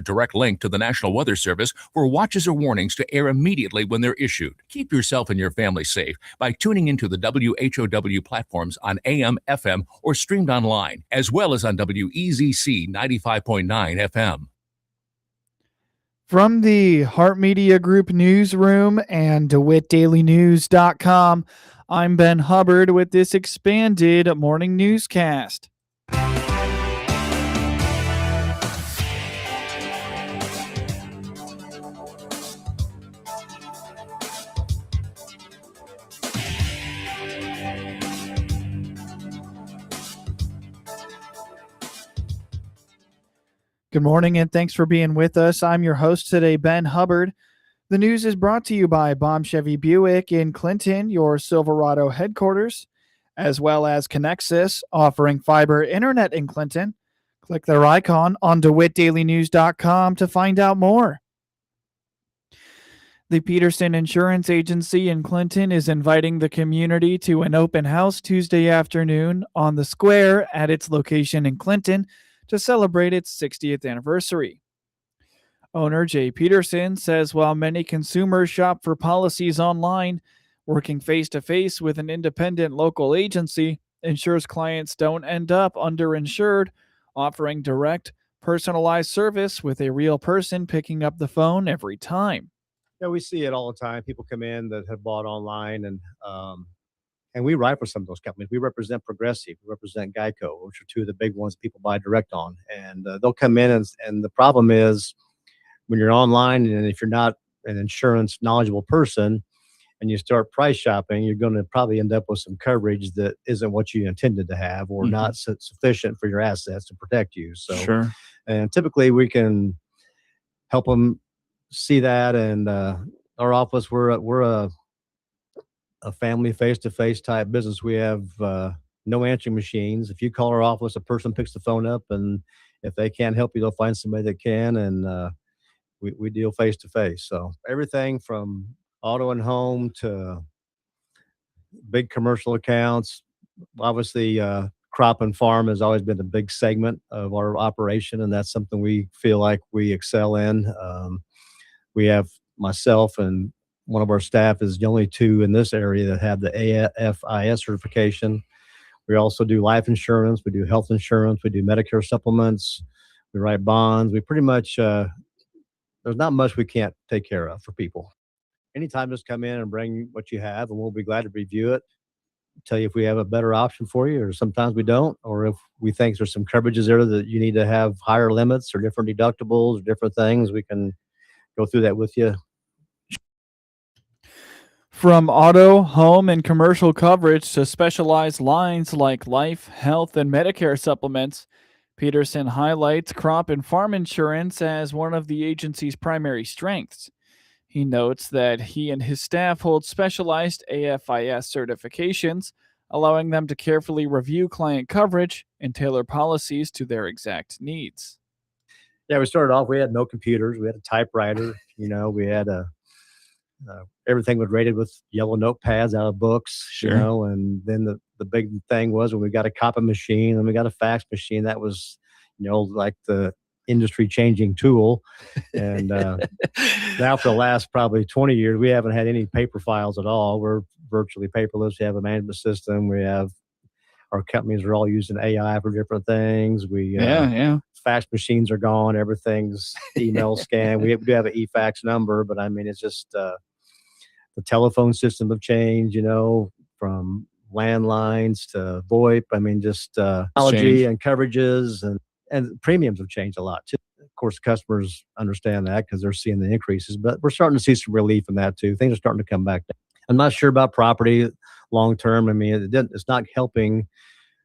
Direct link to the National Weather Service for watches or warnings to air immediately when they're issued. Keep yourself and your family safe by tuning into the WHOW platforms on AM, FM, or streamed online, as well as on WEZC 95.9 FM. From the Heart Media Group newsroom and DeWittDailyNews.com, I'm Ben Hubbard with this expanded morning newscast. Good morning and thanks for being with us. I'm your host today, Ben Hubbard. The news is brought to you by Baum Chevy Buick in Clinton, your Silverado headquarters, as well as Connexus, offering fiber internet in Clinton. Click their icon on DeWittDailyNews.com to find out more. The Peterson Insurance Agency in Clinton is inviting the community to an open house Tuesday afternoon on the square at its location in Clinton to celebrate its 60th anniversary. Owner Jay Peterson says while many consumers shop for policies online, working face-to-face with an independent local agency ensures clients don't end up underinsured, offering direct, personalized service with a real person picking up the phone every time. Yeah, we see it all the time. People come in that have bought online, and we write for some of those companies. We represent Progressive, we represent Geico, which are two of the big ones people buy direct on. And they'll come in, and the problem is when you're online, and if you're not an insurance knowledgeable person and you start price shopping, you're going to probably end up with some coverage that isn't what you intended to have or not sufficient for your assets to protect you. So, Sure. And typically we can help them see that. And our office, we're a family face-to-face type business. We have no answering machines. If you call our office, a person picks the phone up, and if they can't help you, they'll find somebody that can. And we deal face-to-face. So everything from auto and home to big commercial accounts. Obviously, crop and farm has always been a big segment of our operation, and that's something we feel like we excel in. We have myself and one of our staff is the only two in this area that have the AFIS certification. We also do life insurance. We do health insurance. We do Medicare supplements. We write bonds. We pretty much, there's not much we can't take care of for people. Anytime, just come in and bring what you have, and we'll be glad to review it, tell you if we have a better option for you, or sometimes we don't, or if we think there's some coverages there that you need to have higher limits or different deductibles or different things, we can go through that with you. From auto, home, and commercial coverage to specialized lines like life, health, and Medicare supplements, Peterson highlights crop and farm insurance as one of the agency's primary strengths. He notes that he and his staff hold specialized AFIS certifications, allowing them to carefully review client coverage and tailor policies to their exact needs. Yeah, we started off, we had no computers. We had a typewriter. We had everything was rated with yellow notepads out of books. Sure. And then the big thing was when we got a copy machine and we got a fax machine, that was, like the industry changing tool. And now for the last probably 20 years, we haven't had any paper files at all. We're virtually paperless. We have a management system. We have our companies are all using AI for different things. Fax machines are gone. Everything's email scan. We do have an e-fax number, but I mean, it's just the telephone system have changed, from landlines to VoIP. I mean, just technology and coverages and premiums have changed a lot too. Of course, customers understand that because they're seeing the increases, but we're starting to see some relief in that too. Things are starting to come back down. I'm not sure about property long term. I mean, it's not helping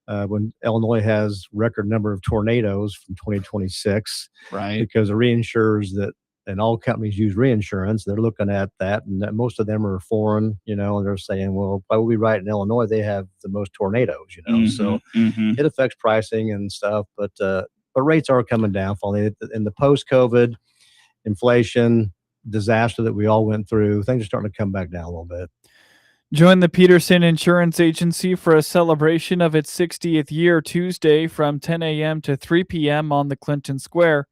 when Illinois has record number of tornadoes from 2026, right? Because the reinsurers and all companies use reinsurance. They're looking at that, and most of them are foreign, and they're saying, well, why would we write in Illinois? They have the most tornadoes, so it affects pricing and stuff, but rates are coming down. In the post-COVID inflation disaster that we all went through, things are starting to come back down a little bit. Join the Peterson Insurance Agency for a celebration of its 60th year Tuesday from 10 a.m. to 3 p.m. on the Clinton Square.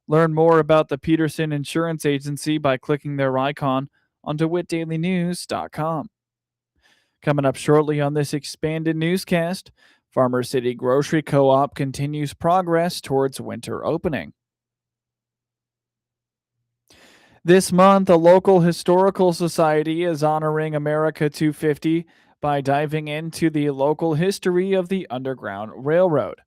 Learn more about the Peterson Insurance Agency by clicking their icon on DeWittDailyNews.com. Coming up shortly on this expanded newscast, Farmer City Grocery Co-op continues progress towards winter opening. This month, a local historical society is honoring America 250 by diving into the local history of the Underground Railroad.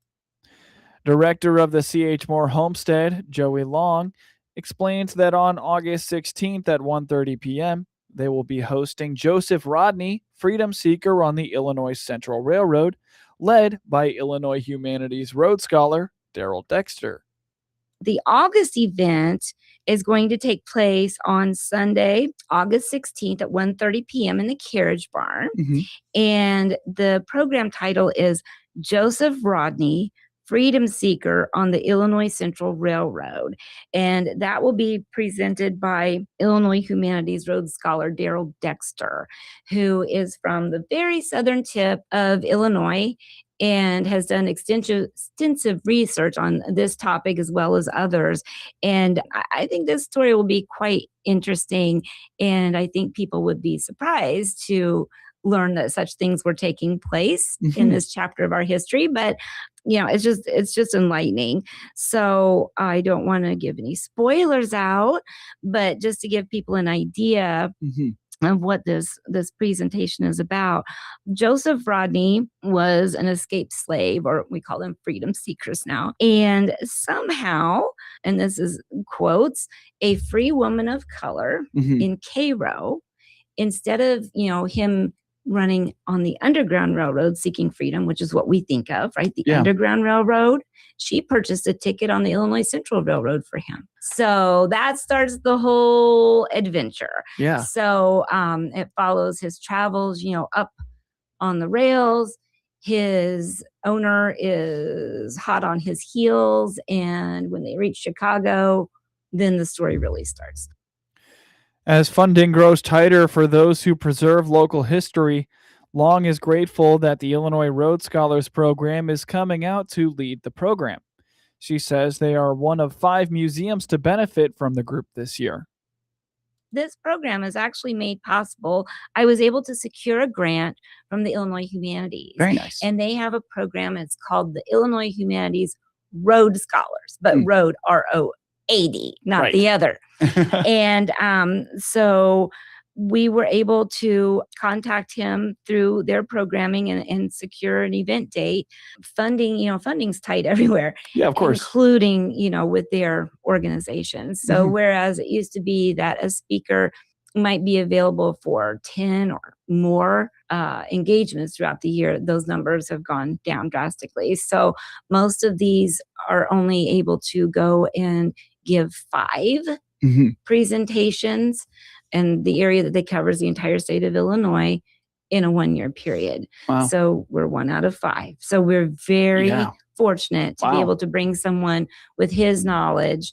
Director of the C.H. Moore Homestead, Joey Long, explains that on August 16th at 1:30 p.m., they will be hosting Joseph Rodney, freedom seeker on the Illinois Central Railroad, led by Illinois Humanities Rhodes Scholar Daryl Dexter. The August event is going to take place on Sunday, August 16th at 1:30 p.m. in the Carriage Barn. And the program title is Joseph Rodney, Freedom Seeker on the Illinois Central Railroad. And that will be presented by Illinois Humanities Rhodes Scholar Daryl Dexter, who is from the very southern tip of Illinois and has done extensive research on this topic as well as others. And I think this story will be quite interesting. And I think people would be surprised to learn that such things were taking place in this chapter of our history. But it's just enlightening. So I don't want to give any spoilers out, but just to give people an idea of what this presentation is about. Joseph Rodney was an escaped slave, or we call them freedom seekers now. And somehow, and this is quotes, a free woman of color in Cairo, instead of, him running on the Underground Railroad seeking freedom, which is what we think of, right? The Underground Railroad. She purchased a ticket on the Illinois Central Railroad for him. So that starts the whole adventure. Yeah. So it follows his travels, up on the rails. His owner is hot on his heels. And when they reach Chicago, then the story really starts. As funding grows tighter for those who preserve local history, Long is grateful that the Illinois Rhodes Scholars Program is coming out to lead the program. She says they are one of 5 museums to benefit from the group this year. This program is actually made possible. I was able to secure a grant from the Illinois Humanities. Very nice. And they have a program. It's called the Illinois Humanities Rhodes Scholars, but Rhodes, R-O-A-D, not the other. And so we were able to contact him through their programming and secure an event date. Funding's tight everywhere. Yeah, of course. Including, with their organization. So whereas it used to be that a speaker might be available for 10 or more engagements throughout the year, those numbers have gone down drastically. So most of these are only able to go and give 5 presentations, and the area that they cover is the entire state of Illinois in a 1-year period. Wow. So we're 1 out of 5. So we're very fortunate to be able to bring someone with his knowledge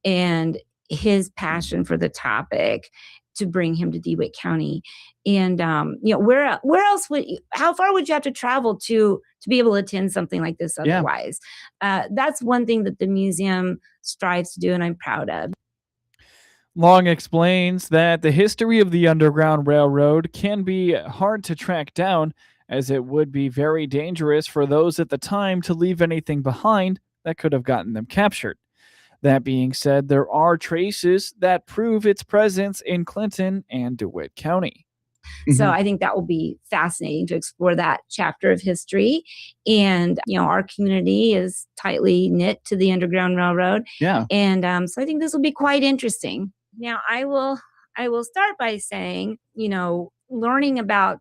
and his passion for the topic to bring him to DeWitt County. And where else how far would you have to travel to be able to attend something like this otherwise? That's one thing that the museum strives to do, and I'm proud of. Long explains that the history of the Underground Railroad can be hard to track down, as it would be very dangerous for those at the time to leave anything behind that could have gotten them captured. That being said, there are traces that prove its presence in Clinton and DeWitt County. So I think that will be fascinating to explore that chapter of history. And, our community is tightly knit to the Underground Railroad. Yeah. And so I think this will be quite interesting. Now, I will start by saying, learning about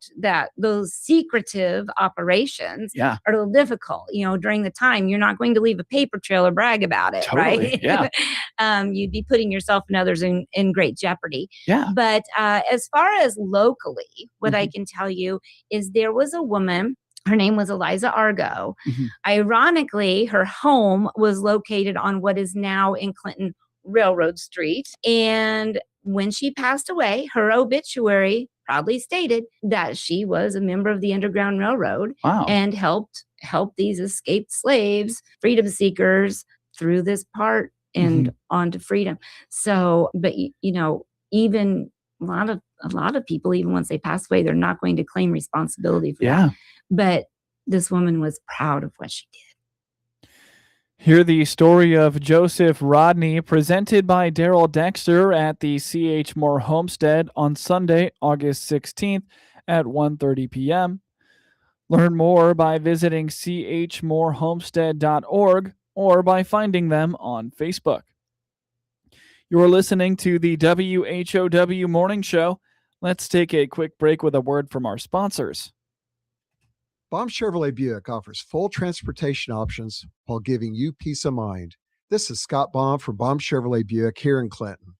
those secretive operations are a little difficult. During the time, you're not going to leave a paper trail or brag about it, Totally, right? Yeah. You'd be putting yourself and others in great jeopardy. Yeah. But as far as locally, what I can tell you is there was a woman. Her name was Eliza Argo. Ironically, her home was located on what is now in Clinton Railroad Street. And when she passed away, her obituary proudly stated that she was a member of the Underground Railroad and helped these escaped slaves, freedom seekers, through this part and on to freedom. So, but even a lot of people, even once they pass away, they're not going to claim responsibility for that. But this woman was proud of what she did. Hear the story of Joseph Rodney, presented by Daryl Dexter at the C.H. Moore Homestead on Sunday, August 16th at 1:30 p.m. Learn more by visiting chmoorehomestead.org or by finding them on Facebook. You're listening to the WHOW Morning Show. Let's take a quick break with a word from our sponsors. Baum Chevrolet Buick offers full transportation options while giving you peace of mind. This is Scott Baum from Baum Chevrolet Buick here in Clinton.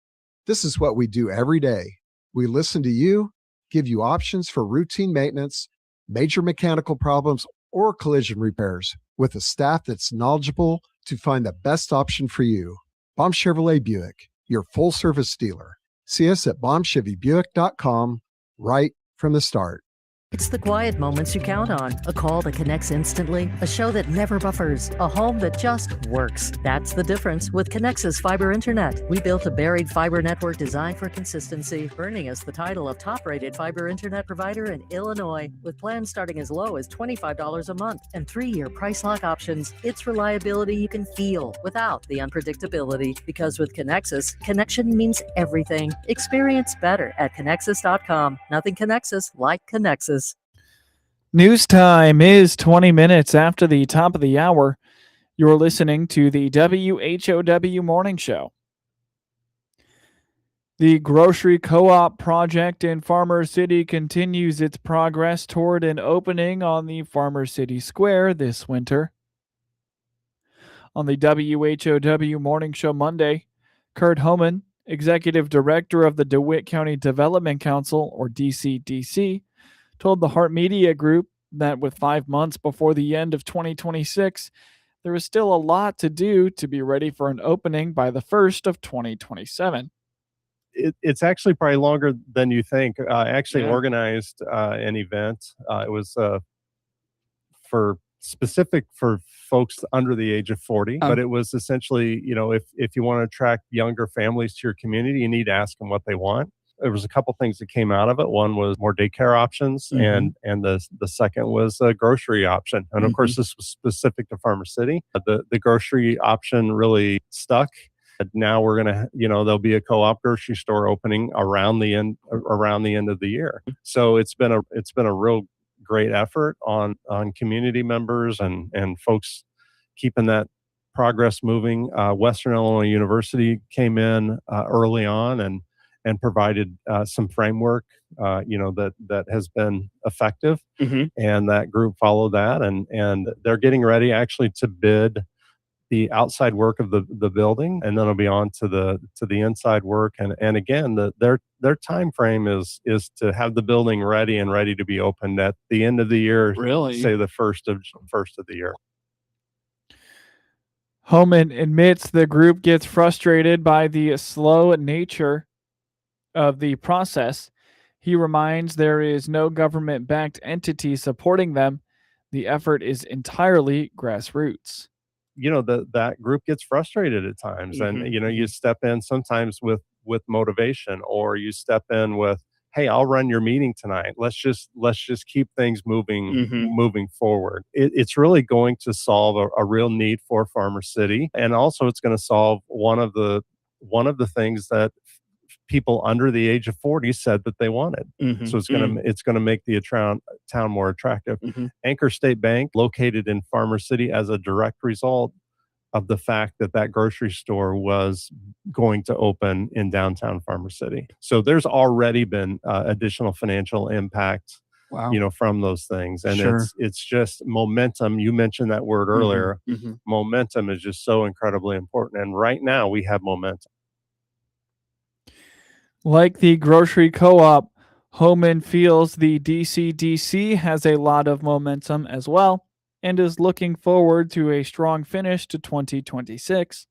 This is what we do every day. We listen to you, give you options for routine maintenance, major mechanical problems, or collision repairs with a staff that's knowledgeable to find the best option for you. Baum Chevrolet Buick, your full service dealer. See us at baumchevybuick.com right from the start. It's the quiet moments you count on. A call that connects instantly, a show that never buffers, a home that just works. That's the difference with Connexus Fiber Internet. We built a buried fiber network designed for consistency, earning us the title of top-rated fiber internet provider in Illinois. With plans starting as low as $25 a month and 3-year price lock options, it's reliability you can feel without the unpredictability. Because with Connexus, connection means everything. Experience better at Connexus.com. Nothing Connexus like Connexus. News time is 20 minutes after the top of the hour. You're listening to the WHOW Morning Show. The grocery co-op project in Farmer City continues its progress toward an opening on the Farmer City Square this winter. On the WHOW Morning Show Monday, Kurt Homan, Executive Director of the DeWitt County Development Council, or DCDC, told the Hart Media Group that with 5 months before the end of 2026, there is still a lot to do to be ready for an opening by the 1st of 2027. It's actually probably longer than you think. I actually organized an event. It was specific for folks under the age of 40, but it was essentially, if you want to attract younger families to your community, you need to ask them what they want. There was a couple things that came out of it. One was more daycare options, and the second was a grocery option. And of course, this was specific to Farmer City. The grocery option really stuck. Now we're gonna, there'll be a co-op grocery store opening around the end of the year. So it's been a real great effort on community members and folks keeping that progress moving. Western Illinois University came in early on and provided some framework, that has been effective. And that group followed that, and they're getting ready actually to bid the outside work of the building, and then it'll be on to the inside work. And again, their time frame is to have the building ready to be opened at the end of the year. Really? Say the first of the year. Homan admits the group gets frustrated by the slow nature of the process. He reminds there is no government-backed entity supporting them. The effort is entirely grassroots. That group gets frustrated at times, and you step in sometimes with motivation, or you step in with, hey, I'll run your meeting tonight. Let's just keep things moving forward. It's really going to solve a real need for Farmer City, and also it's going to solve one of the things that people under the age of 40 said that they wanted. So it's going to make the town more attractive. Anchor State Bank, located in Farmer City, as a direct result of the fact that grocery store was going to open in downtown Farmer City. So there's already been additional financial impact, from those things. And it's just momentum. You mentioned that word earlier. Momentum is just so incredibly important. And right now we have momentum. Like the grocery co-op, Homan feels the DCDC has a lot of momentum as well and is looking forward to a strong finish to 2026.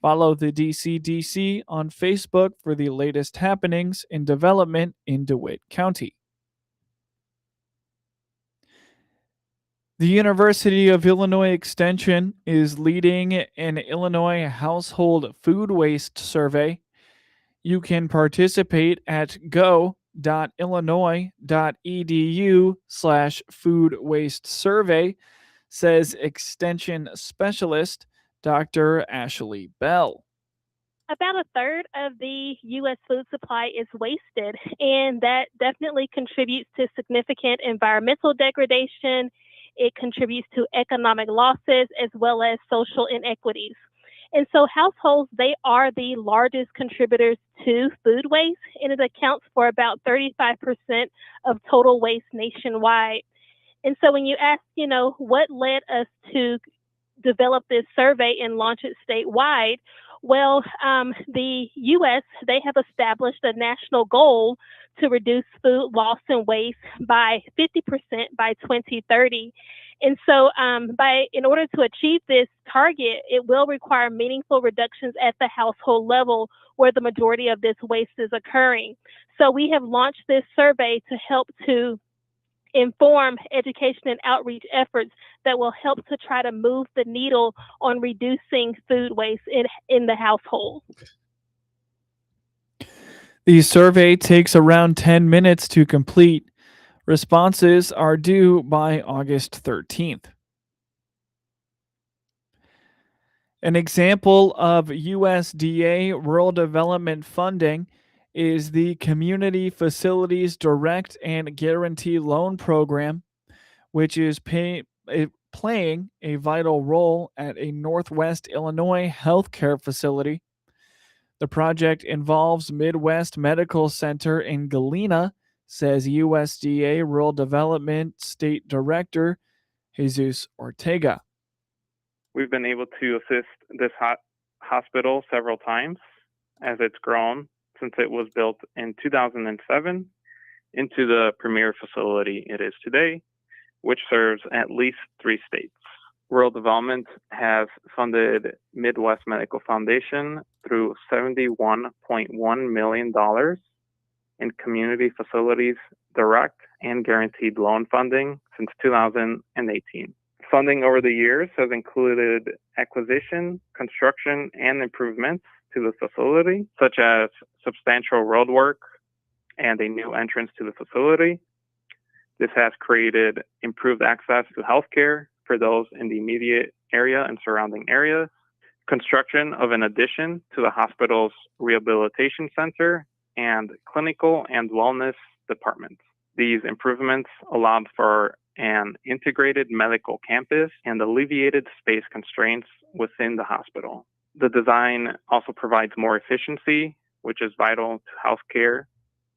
Follow the DCDC on Facebook for the latest happenings in development in DeWitt County. The University of Illinois Extension is leading an Illinois household food waste survey. You can participate at go.illinois.edu/food waste survey, says Extension Specialist Dr. Ashley Bell. About a third of the U.S. food supply is wasted, and that definitely contributes to significant environmental degradation. It contributes to economic losses as well as social inequities. And so households, they are the largest contributors to food waste, and it accounts for about 35% of total waste nationwide. And so when you ask, what led us to develop this survey and launch it statewide, well, the U.S., they have established a national goal to reduce food loss and waste by 50% by 2030. And so in order to achieve this target, it will require meaningful reductions at the household level where the majority of this waste is occurring. So we have launched this survey to help to inform education and outreach efforts that will help to try to move the needle on reducing food waste in the household. The survey takes around 10 minutes to complete. Responses are due by August 13th. An example of USDA rural development funding is the Community Facilities Direct and Guarantee Loan Program, which is playing a vital role at a Northwest Illinois healthcare facility. The project involves Midwest Medical Center in Galena, says USDA Rural Development State Director Jesus Ortega. We've been able to assist this hospital several times as it's grown since it was built in 2007 into the premier facility it is today, which serves at least 3 states. Rural Development has funded Midwest Medical Foundation through $71.1 million in community facilities direct and guaranteed loan funding since 2018. Funding over the years has included acquisition, construction, and improvements to the facility, such as substantial road work and a new entrance to the facility. This has created improved access to healthcare for those in the immediate area and surrounding areas, construction of an addition to the hospital's rehabilitation center, and clinical and wellness departments. These improvements allowed for an integrated medical campus and alleviated space constraints within the hospital. The design also provides more efficiency, which is vital to healthcare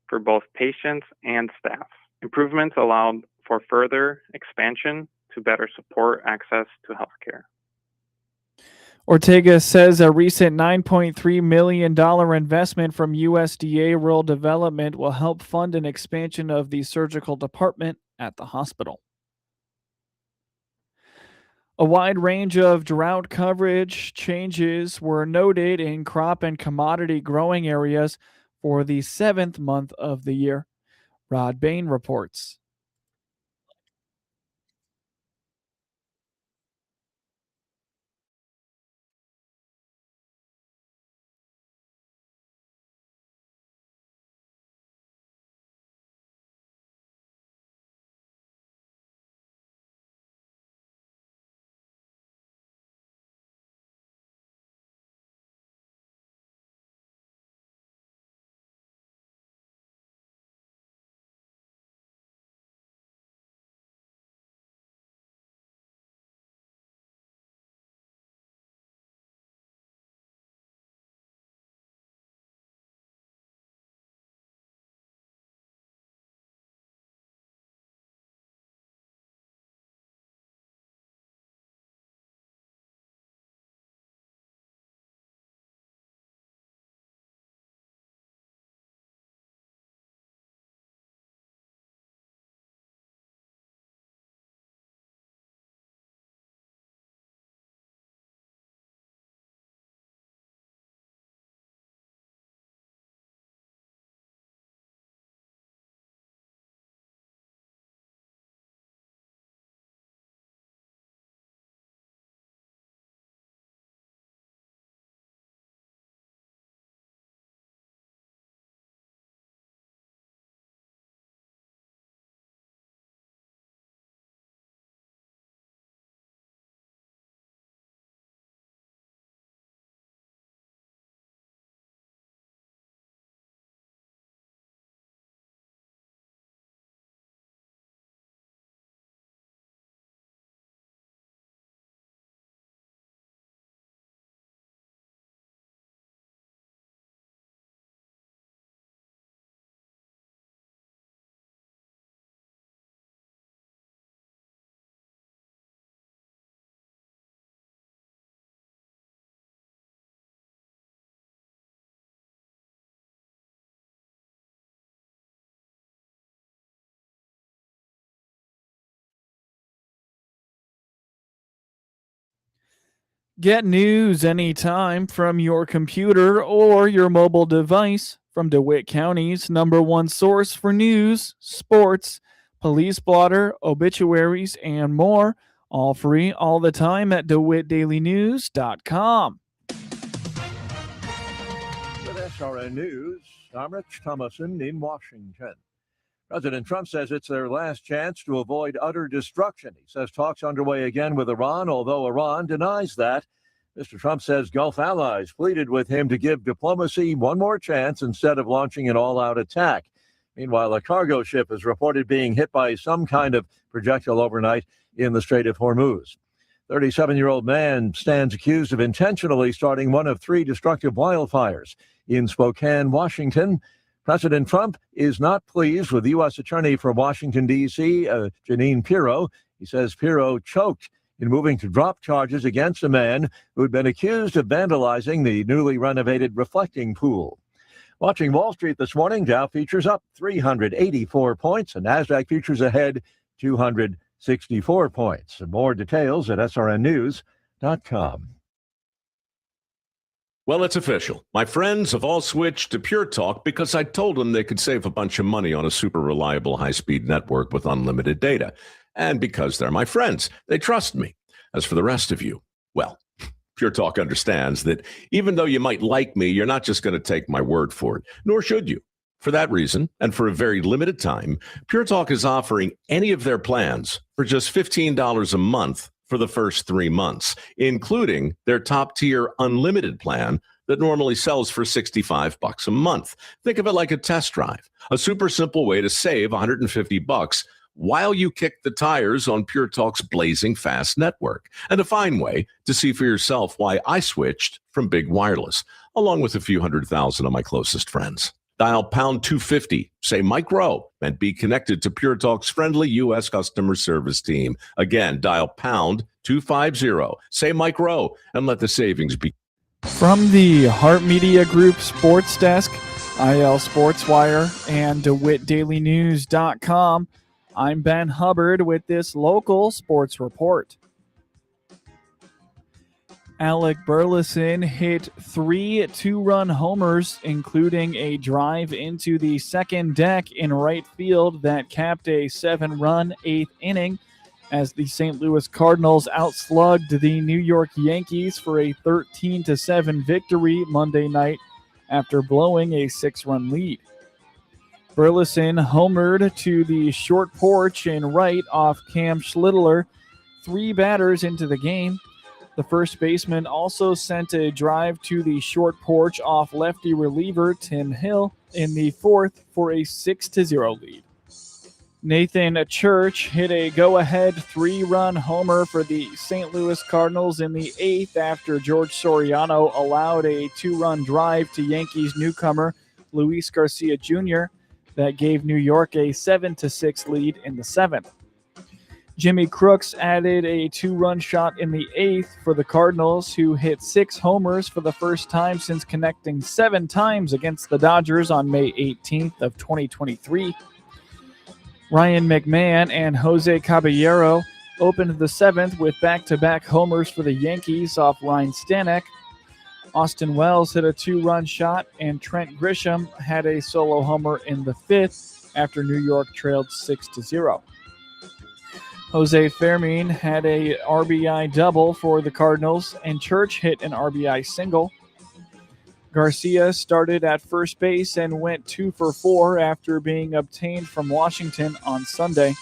for both patients and staff. Improvements allowed for further expansion to better support access to healthcare. Ortega says a recent $9.3 million investment from USDA Rural Development will help fund an expansion of the surgical department at the hospital. A wide range of drought coverage changes were noted in crop and commodity growing areas for the 7th month of the year. Rod Bain reports. Get news anytime from your computer or your mobile device from DeWitt County's #1 source for news, sports, police blotter, obituaries, and more. All free all the time at DeWittDailyNews.com. With SRN News, I'm Rich Thomason in Washington. President Trump says it's their last chance to avoid utter destruction. He says talks underway again with Iran, although Iran denies that. Mr. Trump says Gulf allies pleaded with him to give diplomacy one more chance instead of launching an all-out attack. Meanwhile, a cargo ship is reported being hit by some kind of projectile overnight in the Strait of Hormuz. 37-year-old man stands accused of intentionally starting one of 3 destructive wildfires in Spokane, Washington. President Trump is not pleased with U.S. Attorney for Washington, D.C., Jeanine Pirro. He says Pirro choked in moving to drop charges against a man who had been accused of vandalizing the newly renovated reflecting pool. Watching Wall Street this morning, Dow futures up 384 points, and NASDAQ futures ahead 264 points. More details at srnnews.com. Well, it's official. My friends have all switched to Pure Talk because I told them they could save a bunch of money on a super reliable high-speed network with unlimited data. And because they're my friends, they trust me. As for the rest of you, well, Pure Talk understands that even though you might like me, you're not just going to take my word for it, nor should you. For that reason, and for a very limited time, Pure Talk is offering any of their plans for just $15 a month for the first 3 months, including their top-tier unlimited plan that normally sells for $65 a month. Think of it like a test drive, a super simple way to save $150 while you kick the tires on Pure Talk's blazing fast network, and a fine way to see for yourself why I switched from big wireless, along with a few 100,000 of my closest friends. Dial pound 250, say Mike Rowe, and be connected to Pure Talk's friendly U.S. customer service team. Again, dial pound 250, say Mike Rowe, and let the savings be. From the Hart Media Group Sports Desk, IL Sports Wire, and DeWittDailyNews.com, I'm Ben Hubbard with this local sports report. Alec Burleson hit 3 two-run homers, including a drive into the second deck in right field that capped a 7-run 8th inning as the St. Louis Cardinals outslugged the New York Yankees for a 13-7 victory Monday night after blowing a 6-run lead. Burleson homered to the short porch in right off Cam Schlittler 3 batters into the game. The first baseman also sent a drive to the short porch off lefty reliever Tim Hill in the 4th for a 6-0 lead. Nathan Church hit a go-ahead 3-run homer for the St. Louis Cardinals in the 8th after George Soriano allowed a 2-run drive to Yankees newcomer Luis Garcia Jr. that gave New York a 7-6 lead in the 7th. Jimmy Crooks added a 2-run shot in the 8th for the Cardinals, who hit 6 homers for the first time since connecting 7 times against the Dodgers on May 18th of 2023. Ryan McMahon and Jose Caballero opened the 7th with back-to-back homers for the Yankees off Ryan Stanek. Austin Wells hit a 2-run shot, and Trent Grisham had a solo homer in the 5th after New York trailed 6-0. Jose Fermin had a RBI double for the Cardinals, and Church hit an RBI single. Garcia started at first base and went 2 for 4 after being obtained from Washington on Sunday.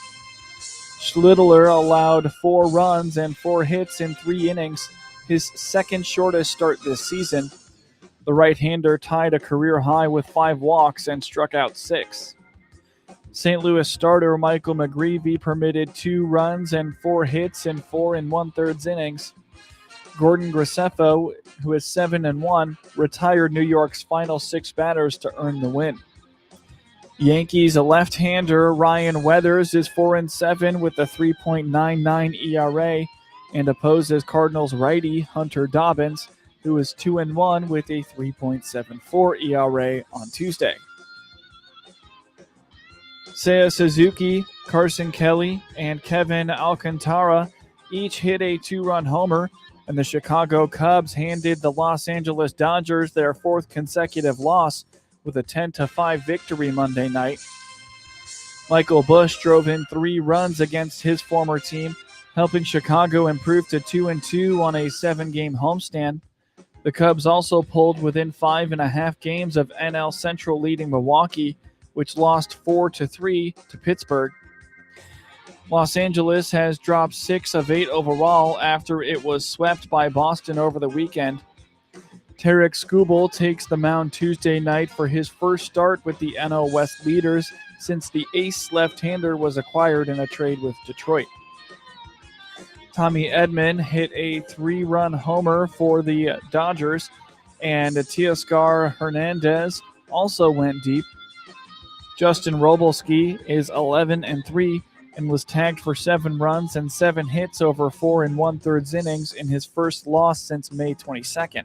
Schlittler allowed 4 runs and 4 hits in 3 innings, his second shortest start this season. The right-hander tied a career high with 5 walks and struck out 6. St. Louis starter Michael McGreevy permitted 2 runs and 4 hits in 4 1/3 innings. Gordon Graceffo, who is 7-1, retired New York's final 6 batters to earn the win. Yankees left-hander Ryan Weathers is 4-7 with a 3.99 ERA and opposes Cardinals righty Hunter Dobbins, who is 2-1 with a 3.74 ERA on Tuesday. Seiya Suzuki, Carson Kelly, and Kevin Alcantara each hit a 2-run homer, And the Chicago Cubs handed the Los Angeles Dodgers their 4th consecutive loss with a 10-5 victory Monday night. Michael Busch drove in 3 runs against his former team, helping Chicago improve to 2-2 on a 7-game homestand. The Cubs also pulled within 5.5 games of NL Central leading Milwaukee, which lost 4-3 to Pittsburgh. Los Angeles has dropped 6 of 8 overall after it was swept by Boston over the weekend. Tarek Skubal takes the mound Tuesday night for his first start with the NL West leaders since the ace left-hander was acquired in a trade with Detroit. Tommy Edman hit a 3-run homer for the Dodgers, and Teoscar Hernandez also went deep. Justin Robalski is 11-3 and was tagged for 7 runs and 7 hits over 4 1/3 innings in his first loss since May 22nd.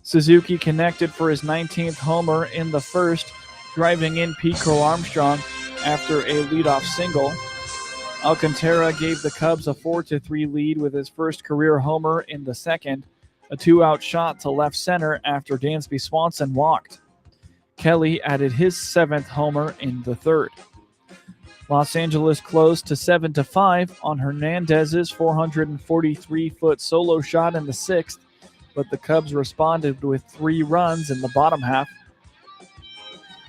Suzuki connected for his 19th homer in the first, driving in Pete Crow Armstrong after a leadoff single. Alcantara gave the Cubs a 4-3 lead with his first career homer in the second, a 2-out shot to left center after Dansby Swanson walked. Kelly added his 7th homer in the third. Los Angeles closed to 7-5 on Hernandez's 443-foot solo shot in the 6th, but the Cubs responded with 3 runs in the bottom half.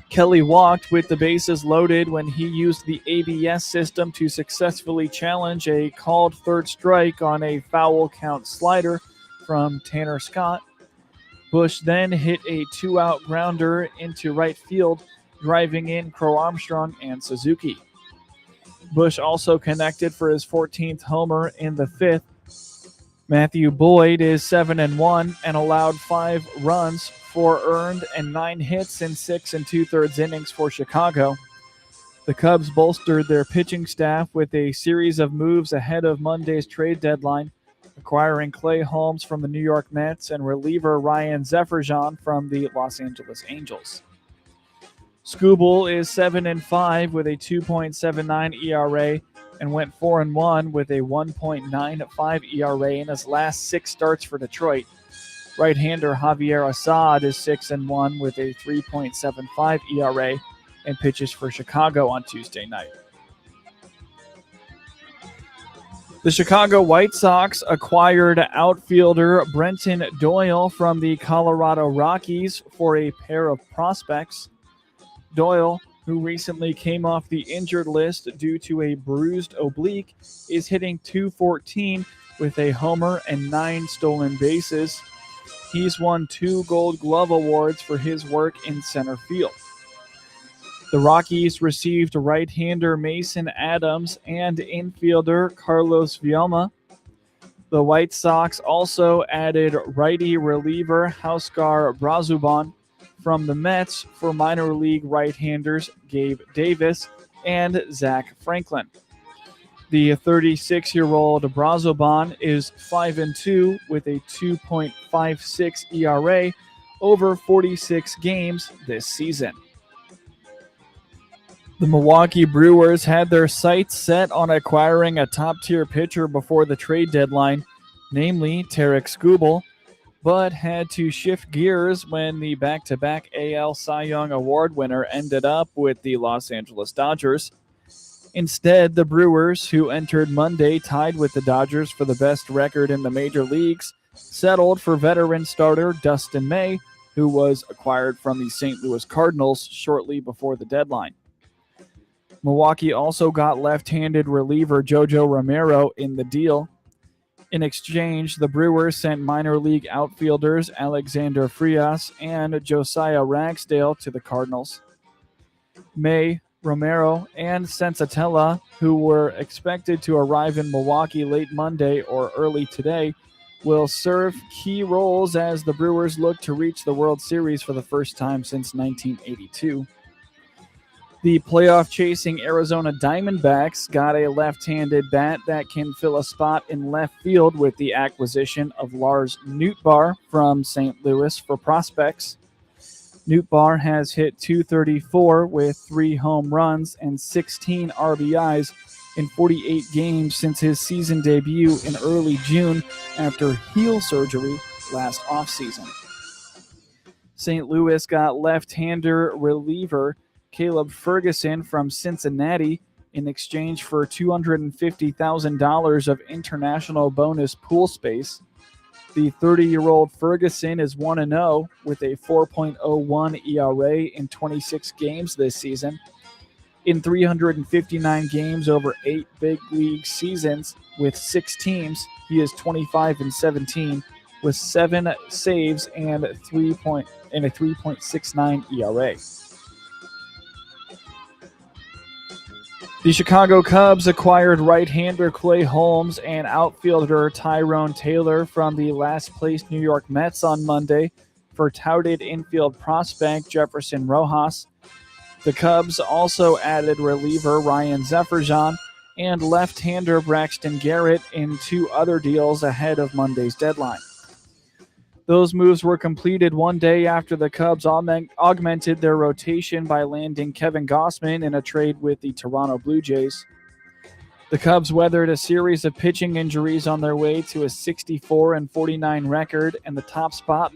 Kelly walked with the bases loaded when he used the ABS system to successfully challenge a called third strike on a foul count slider from Tanner Scott. Busch then hit a 2-out grounder into right field, driving in Crow Armstrong and Suzuki. Busch also connected for his 14th homer in the 5th. Matthew Boyd is 7-1 and allowed 5 runs, 4 earned, and 9 hits in 6 2/3 innings for Chicago. The Cubs bolstered their pitching staff with a series of moves ahead of Monday's trade deadline, acquiring Clay Holmes from the New York Mets and reliever Ryan Zefferjan from the Los Angeles Angels. Skubal is 7-5 with a 2.79 ERA and went 4-1 with a 1.95 ERA in his last 6 starts for Detroit. Right-hander Javier Assad is 6-1 with a 3.75 ERA and pitches for Chicago on Tuesday night. The Chicago White Sox acquired outfielder Brenton Doyle from the Colorado Rockies for a pair of prospects. Doyle, who recently came off the injured list due to a bruised oblique, is hitting .214 with a homer and 9 stolen bases. He's won 2 Gold Glove awards for his work in center field. The Rockies received right-hander Mason Adams and infielder Carlos Villalma. The White Sox also added righty reliever Huascar Brazuban from the Mets for minor league right-handers Gabe Davis and Zach Franklin. The 36-year-old Brazoban is 5-2 with a 2.56 ERA over 46 games this season. The Milwaukee Brewers had their sights set on acquiring a top-tier pitcher before the trade deadline, namely Tarek Skubal, but had to shift gears when the back-to-back AL Cy Young Award winner ended up with the Los Angeles Dodgers. Instead, the Brewers, who entered Monday tied with the Dodgers for the best record in the major leagues, settled for veteran starter Dustin May, who was acquired from the St. Louis Cardinals shortly before the deadline. Milwaukee also got left-handed reliever Jojo Romero in the deal. In exchange, the Brewers sent minor league outfielders Alexander Frias and Josiah Ragsdale to the Cardinals. May, Romero, and Sensatella, who were expected to arrive in Milwaukee late Monday or early today, will serve key roles as the Brewers look to reach the World Series for the first time since 1982. The playoff-chasing Arizona Diamondbacks got a left-handed bat that can fill a spot in left field with the acquisition of Lars Nootbaar from St. Louis for prospects. Nootbaar has hit .234 with 3 home runs and 16 RBIs in 48 games since his season debut in early June after heel surgery last offseason. St. Louis got left-hander reliever Caleb Ferguson from Cincinnati in exchange for $250,000 of international bonus pool space. The 30-year-old Ferguson is 1-0 with a 4.01 ERA in 26 games this season. In 359 games over 8 big league seasons with 6 teams, he is 25-17 with 7 saves and a 3.69 ERA. The Chicago Cubs acquired right-hander Clay Holmes and outfielder Tyrone Taylor from the last-placed New York Mets on Monday for touted infield prospect Jefferson Rojas. The Cubs also added reliever Ryan Zefferjan and left-hander Braxton Garrett in 2 other deals ahead of Monday's deadline. Those moves were completed one day after the Cubs augmented their rotation by landing Kevin Gossman in a trade with the Toronto Blue Jays. The Cubs weathered a series of pitching injuries on their way to a 64-49 record and the top spot in the